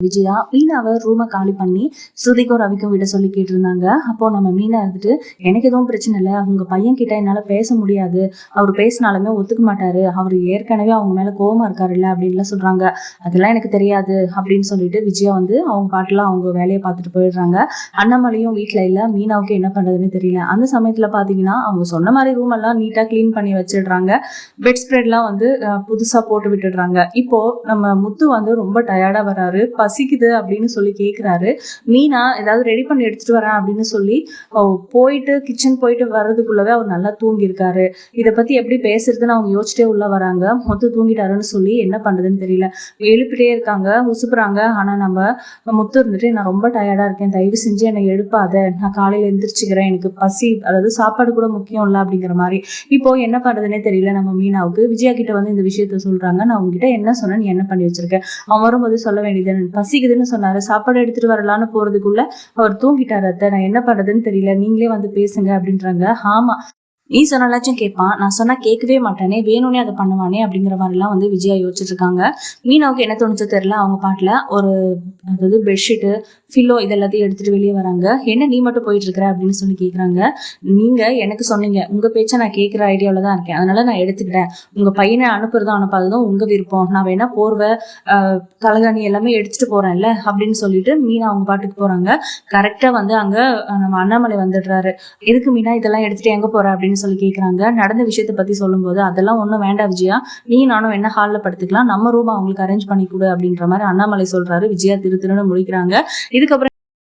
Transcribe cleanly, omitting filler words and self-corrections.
விஜயா மீனாவை ரூமை காலி பண்ணி ஸ்ருதிக்கும் ரவிக்கும் விட சொல்லி கேட்டிருந்தாங்க. அப்போ நம்ம மீனா இருந்துட்டு, எனக்கு எதுவும் பிரச்சனை இல்லை, உங்க பையன் கிட்ட என்னால பேச முடியாது, அவர் பேசினாலுமே ஒத்துக்க மாட்டாரு, அவர் ஏற்கனவே அவங்க மேல கோவமா இருக்காரு இல்ல அப்படின்லாம் சொல்றாங்க. அதெல்லாம் எனக்கு தெரியாது அப்படின்னு சொல்லிட்டு விஜயா வந்து அவங்க பாட்டுலாம் அவங்க வேலையை பார்த்துட்டு போயிடுறாங்க. அண்ணாமலையும் வீட்டுல இல்ல, மீனாவுக்கு என்ன பண்றதுன்னு தெரியல. அந்த சமயத்துல பாத்தீங்கன்னா அவங்க சொன்ன மாதிரி ரூம் எல்லாம் நீட்டா கிளீன் பண்ணி வச்சிடுறாங்க. பெட் ஸ்ப்ரெட்லாம் வந்து புதுசா போட்டு விட்டுடுறாங்க. இப்போ நம்ம முத்து வந்து ரொம்ப டயர்டா வராரு, பசிக்குது அப்படின்னு சொல்லி கேட்குறாரு. மீனா ஏதாவது ரெடி பண்ணி எடுத்துட்டு வரேன் அப்படின்னு சொல்லி போயிட்டு கிச்சன் போயிட்டு வர்றதுக்குள்ளவே அவர் நல்லா தூங்கியிருக்காரு. இதை பத்தி எப்படி பேசுறதுன்னு அவங்க யோசிச்சிட்டே உள்ள வராங்க. முத்து தூங்கிட்டாருன்னு சொல்லி என்ன பண்றதுன்னு தெரியல, எழுப்பிட்டே இருக்காங்க, உசுப்புறாங்க. ஆனா நம்ம முத்து இருந்துட்டு, நான் ரொம்ப டயர்டா இருக்கேன், தயவு செஞ்சு என்னை எழுப்பாத, நான் காலையில எந்திரிச்சுக்கிறேன், எனக்கு பசி, அதாவது சாப்பாடு கூட முக்கியம் இல்லை அப்படிங்கிற மாதிரி. இப்போ என்ன பண்றதுன்னே தெரியல நம்ம மீனாவுக்கு. விஜயா கிட்ட வந்து இந்த விஷயத்த சொல்றாங்க. நான் உங்ககிட்ட என்ன சொன்னேன், நீ என்ன பண்ணி வச்சிருக்க, அவன் வரும்போது சொல்ல வேண்டியது, பசிக்குதுன்னு சொன்னாரு, சாப்பாடு எடுத்துட்டு வரலான்னு போறதுக்குள்ள அவர் தூங்கிட்டாரு, அத்தை நான் என்ன பண்றதுன்னு தெரியல, நீங்களே வந்து பேசுங்க அப்படின்றாங்க. ஆமா, நீ சொன்னாலாச்சும் கேட்பான், நான் சொன்னா கேட்கவே மாட்டானே, வேணும்னே அதை பண்ணுவானே அப்படிங்கிற மாதிரிலாம் வந்து விஜயா யோசிச்சுட்டு இருக்காங்க. மீனாவுக்கு என்ன தோணுச்சோ தெரியல, அவங்க பாட்டுல ஒரு, அதாவது பெட்ஷீட்டு, ஃபில்லோ இதெல்லாத்தையும் எடுத்துட்டு வெளியே வராங்க. என்ன நீ மட்டும் போயிட்டு இருக்கிற அப்படின்னு சொல்லி கேட்குறாங்க. நீங்க எனக்கு சொன்னீங்க, உங்க பேச்சை நான் கேட்குற ஐடியாவில தான் இருக்கேன், அதனால நான் எடுத்துக்கிட்டேன், உங்க பையனை அனுப்புறதும் அனுப்பாததும் உங்க விருப்பம், நான் வேணா போர்வை தலகாணி எல்லாமே எடுத்துட்டு போறேன்ல அப்படின்னு சொல்லிட்டு மீனா அவங்க பாட்டுக்கு போறாங்க. கரெக்டா வந்து அங்க நம்ம அண்ணாமலை வந்துடுறாரு. எதுக்கு மீனா இதெல்லாம் எடுத்துட்டு எங்க போற அப்படின்னு சொல்லி கேட்குறாங்க. நடந்த விஷயத்தை பத்தி சொல்லும்போது, அதெல்லாம் ஒன்றும் வேண்டாம் விஜயா, நீ நானும் என்ன ஹாலில் படுத்துக்கலாம், நம்ம ரூம் அவங்களுக்கு அரேஞ்ச் பண்ணி கொடு அப்படின்ற மாதிரி அண்ணாமலை சொல்றாரு. விஜயா திருன்னு முடிக்கிறாங்க. இதுக்கப்புறம்